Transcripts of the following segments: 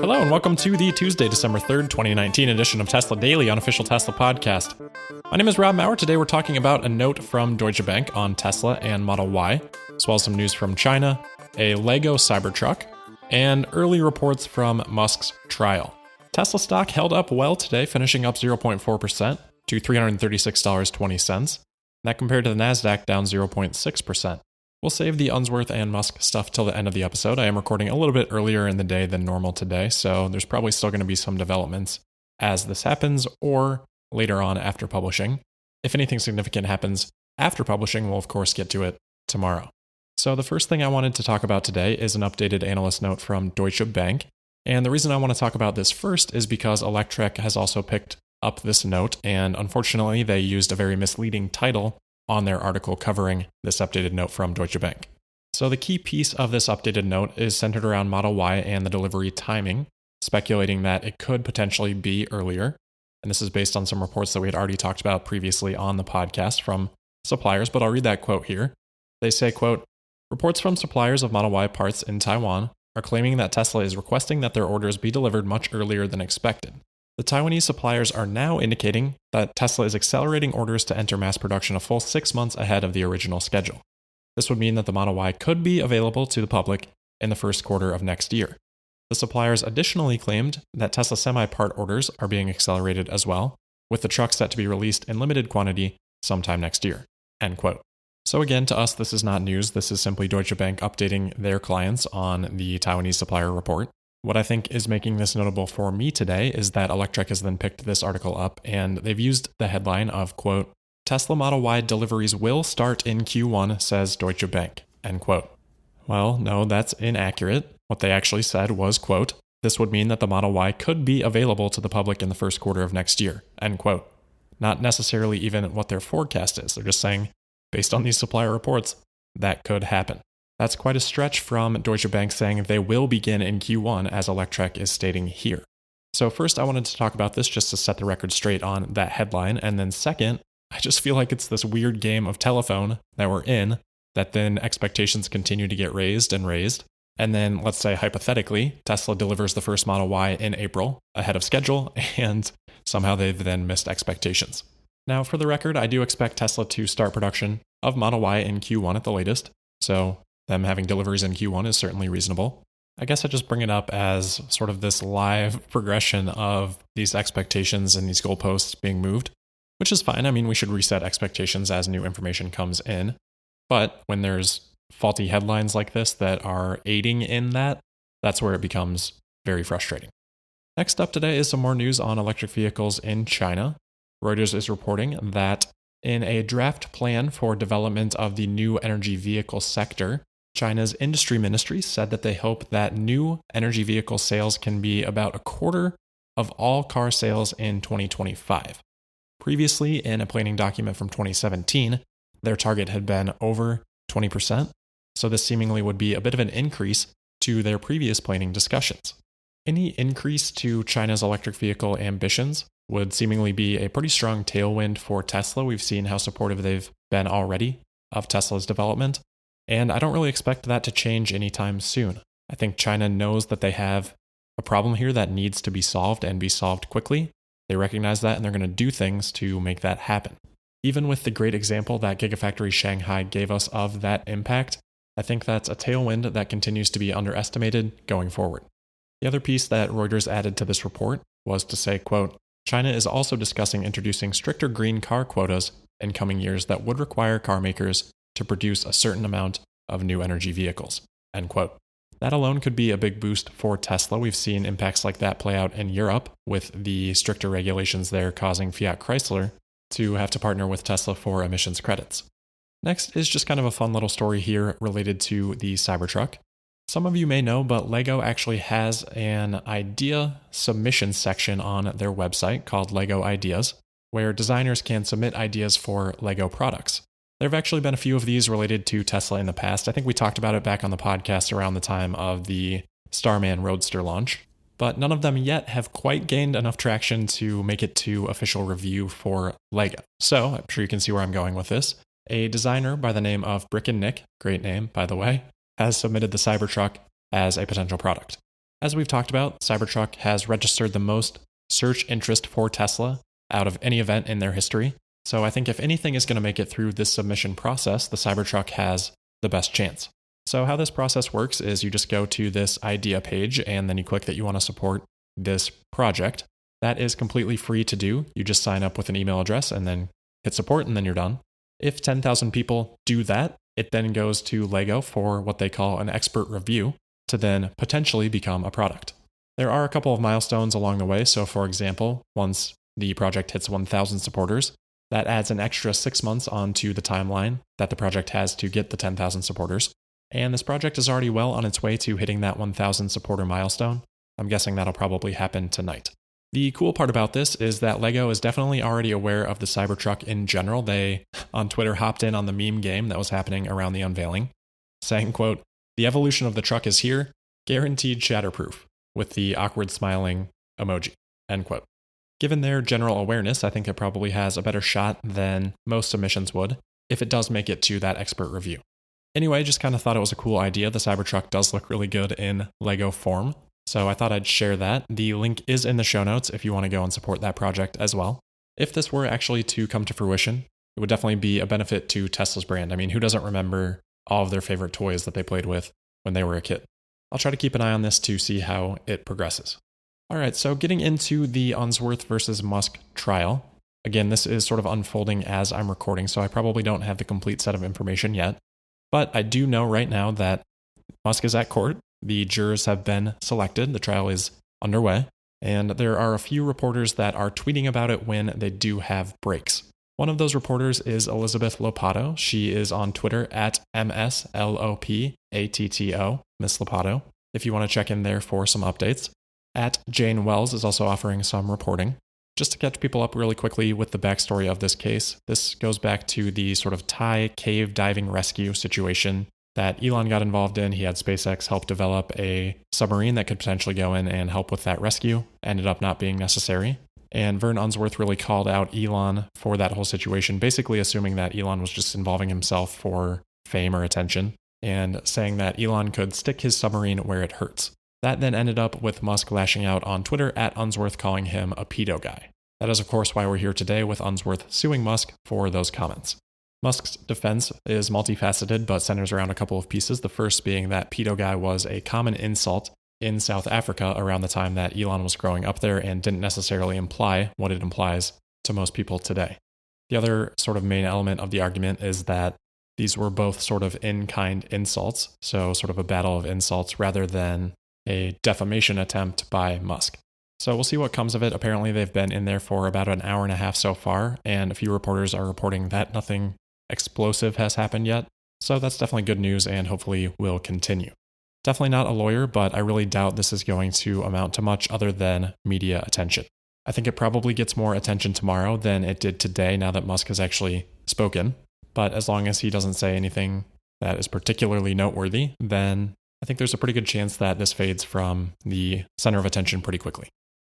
Hello and welcome to the Tuesday, December 3rd, 2019 edition of Tesla Daily on Official Tesla Podcast. My name is Rob Maurer. Today we're talking about a note from Deutsche Bank on Tesla and Model Y, as well as some news from China, a Lego Cybertruck, and early reports from Musk's trial. Tesla stock held up well today, finishing up 0.4% to $336.20. That compared to the NASDAQ down 0.6%. We'll save the Unsworth and Musk stuff till the end of the episode. I am recording a little bit earlier in the day than normal today, so there's probably still going to be some developments as this happens or later on after publishing. If anything significant happens after publishing, we'll of course get to it tomorrow. So the first thing I wanted to talk about today is an updated analyst note from Deutsche Bank. And the reason I want to talk about this first is because Electrek has also picked up this note, and unfortunately they used a very misleading title on their article covering this updated note from Deutsche Bank. So the key piece of this updated note is centered around Model Y and the delivery timing, speculating that it could potentially be earlier. And this is based on some reports that we had already talked about previously on the podcast from suppliers, but I'll read that quote here. They say, quote, "Reports from suppliers of Model Y parts in Taiwan are claiming that Tesla is requesting that their orders be delivered much earlier than expected. The Taiwanese suppliers are now indicating that Tesla is accelerating orders to enter mass production a full 6 months ahead of the original schedule. This would mean that the Model Y could be available to the public in the first quarter of next year. The suppliers additionally claimed that Tesla semi-part orders are being accelerated as well, with the truck set to be released in limited quantity sometime next year." End quote. So again, to us, this is not news. This is simply Deutsche Bank updating their clients on the Taiwanese supplier report. What I think is making this notable for me today is that Electrek has then picked this article up and they've used the headline of, quote, "Tesla Model Y deliveries will start in Q1, says Deutsche Bank," end quote. Well, no, that's inaccurate. What they actually said was, quote, "This would mean that the Model Y could be available to the public in the first quarter of next year," end quote. Not necessarily even what their forecast is. They're just saying, based on these supplier reports, that could happen. That's quite a stretch from Deutsche Bank saying they will begin in Q1, as Electrek is stating here. So first, I wanted to talk about this just to set the record straight on that headline. And then second, I just feel like it's this weird game of telephone that we're in, that then expectations continue to get raised. And then let's say hypothetically, Tesla delivers the first Model Y in April ahead of schedule, and somehow they've then missed expectations. Now, for the record, I do expect Tesla to start production of Model Y in Q1 at the latest. So them having deliveries in Q1 is certainly reasonable. I guess I just bring it up as sort of this live progression of these expectations and these goalposts being moved, which is fine. I mean, we should reset expectations as new information comes in. But when there's faulty headlines like this that are aiding in that, that's where it becomes very frustrating. Next up today is some more news on electric vehicles in China. Reuters is reporting that in a draft plan for development of the new energy vehicle sector, China's industry ministry said that they hope that new energy vehicle sales can be about a quarter of all car sales in 2025. Previously, in a planning document from 2017, their target had been over 20%, so this seemingly would be a bit of an increase to their previous planning discussions. Any increase to China's electric vehicle ambitions would seemingly be a pretty strong tailwind for Tesla. We've seen how supportive they've been already of Tesla's development. And I don't really expect that to change anytime soon. I think China knows that they have a problem here that needs to be solved and be solved quickly. They recognize that and they're going to do things to make that happen. Even with the great example that Gigafactory Shanghai gave us of that impact, I think that's a tailwind that continues to be underestimated going forward. The other piece that Reuters added to this report was to say, quote, "China is also discussing introducing stricter green car quotas in coming years that would require car makers to produce a certain amount of new energy vehicles," end quote. That alone could be a big boost for Tesla. We've seen impacts like that play out in Europe with the stricter regulations there causing Fiat Chrysler to have to partner with Tesla for emissions credits. Next is just kind of a fun little story here related to the Cybertruck. Some of you may know, but Lego actually has an idea submission section on their website called Lego Ideas, where designers can submit ideas for Lego products. There have actually been a few of these related to Tesla in the past. I think we talked about it back on the podcast around the time of the Starman Roadster launch, but none of them yet have quite gained enough traction to make it to official review for Lego. So I'm sure you can see where I'm going with this. A designer by the name of Brick and Nick, great name by the way, has submitted the Cybertruck as a potential product. As we've talked about, Cybertruck has registered the most search interest for Tesla out of any event in their history. So I think if anything is going to make it through this submission process, the Cybertruck has the best chance. So how this process works is you just go to this idea page and then you click that you want to support this project. That is completely free to do. You just sign up with an email address and then hit support and then you're done. If 10,000 people do that, it then goes to Lego for what they call an expert review to then potentially become a product. There are a couple of milestones along the way. So for example, once the project hits 1,000 supporters, that adds an extra 6 months onto the timeline that the project has to get the 10,000 supporters. And this project is already well on its way to hitting that 1,000 supporter milestone. I'm guessing that'll probably happen tonight. The cool part about this is that Lego is definitely already aware of the Cybertruck in general. They, on Twitter, hopped in on the meme game that was happening around the unveiling, saying, quote, "The evolution of the truck is here, guaranteed shatterproof," with the awkward smiling emoji, end quote. Given their general awareness, I think it probably has a better shot than most submissions would if it does make it to that expert review. Anyway, just kind of thought it was a cool idea. The Cybertruck does look really good in Lego form, so I thought I'd share that. The link is in the show notes if you want to go and support that project as well. If this were actually to come to fruition, it would definitely be a benefit to Tesla's brand. I mean, who doesn't remember all of their favorite toys that they played with when they were a kid? I'll try to keep an eye on this to see how it progresses. All right, so getting into the Unsworth versus Musk trial. Again, this is sort of unfolding as I'm recording, so I probably don't have the complete set of information yet. But I do know right now that Musk is at court. The jurors have been selected. The trial is underway. And there are a few reporters that are tweeting about it when they do have breaks. One of those reporters is Elizabeth Lopato. She is on Twitter at MSLOPATTO, Miss Lopato, if you want to check in there for some updates. At Jane Wells is also offering some reporting. Just to catch people up really quickly with the backstory of this case, this goes back to the sort of Thai cave diving rescue situation that Elon got involved in. He had SpaceX help develop a submarine that could potentially go in and help with that rescue. Ended up not being necessary. And Vern Unsworth really called out Elon for that whole situation, basically assuming that Elon was just involving himself for fame or attention, and saying that Elon could stick his submarine where it hurts. That then ended up with Musk lashing out on Twitter at Unsworth, calling him a pedo guy. That is, of course, why we're here today with Unsworth suing Musk for those comments. Musk's defense is multifaceted, but centers around a couple of pieces. The first being that pedo guy was a common insult in South Africa around the time that Elon was growing up there and didn't necessarily imply what it implies to most people today. The other sort of main element of the argument is that these were both sort of in-kind insults, so sort of a battle of insults rather than a defamation attempt by Musk. So we'll see what comes of it. Apparently they've been in there for about an hour and a half so far, and a few reporters are reporting that nothing explosive has happened yet. So that's definitely good news and hopefully will continue. Definitely not a lawyer, but I really doubt this is going to amount to much other than media attention. I think it probably gets more attention tomorrow than it did today now that Musk has actually spoken. But as long as he doesn't say anything that is particularly noteworthy, then I think there's a pretty good chance that this fades from the center of attention pretty quickly.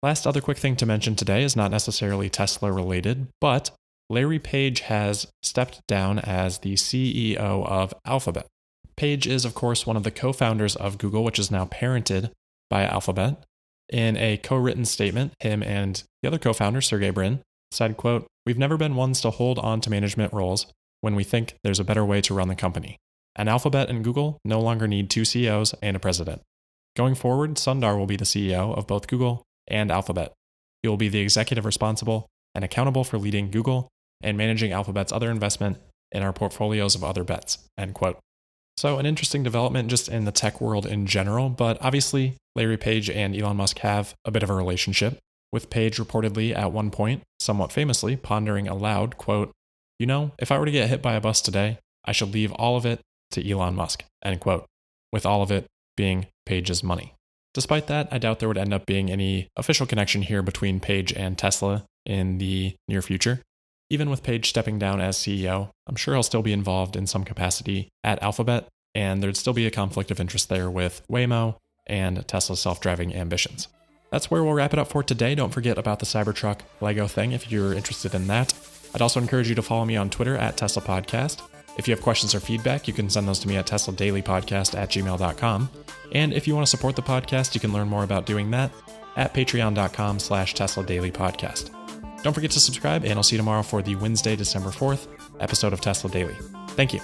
Last other quick thing to mention today is not necessarily Tesla related, but Larry Page has stepped down as the CEO of Alphabet. Page is, of course, one of the co-founders of Google, which is now parented by Alphabet. In a co-written statement, him and the other co-founder, Sergey Brin, said, quote, "We've never been ones to hold on to management roles when we think there's a better way to run the company. And Alphabet and Google no longer need two CEOs and a president. Going forward, Sundar will be the CEO of both Google and Alphabet. He will be the executive responsible and accountable for leading Google and managing Alphabet's other investment in our portfolios of other bets," end quote. So an interesting development just in the tech world in general, but obviously Larry Page and Elon Musk have a bit of a relationship, with Page reportedly at one point, somewhat famously, pondering aloud, quote, "You know, if I were to get hit by a bus today, I should leave all of it to Elon Musk," end quote, with all of it being Page's money. Despite that, I doubt there would end up being any official connection here between Page and Tesla in the near future. Even with Page stepping down as CEO, I'm sure he'll still be involved in some capacity at Alphabet, and there'd still be a conflict of interest there with Waymo and Tesla's self-driving ambitions. That's where we'll wrap it up for today. Don't forget about the Cybertruck Lego thing if you're interested in that. I'd also encourage you to follow me on Twitter at Tesla Podcast. If you have questions or feedback, you can send those to me at tesladailypodcast@gmail.com. And if you want to support the podcast, you can learn more about doing that at patreon.com/tesladailypodcast. Don't forget to subscribe, and I'll see you tomorrow for the Wednesday, December 4th episode of Tesla Daily. Thank you.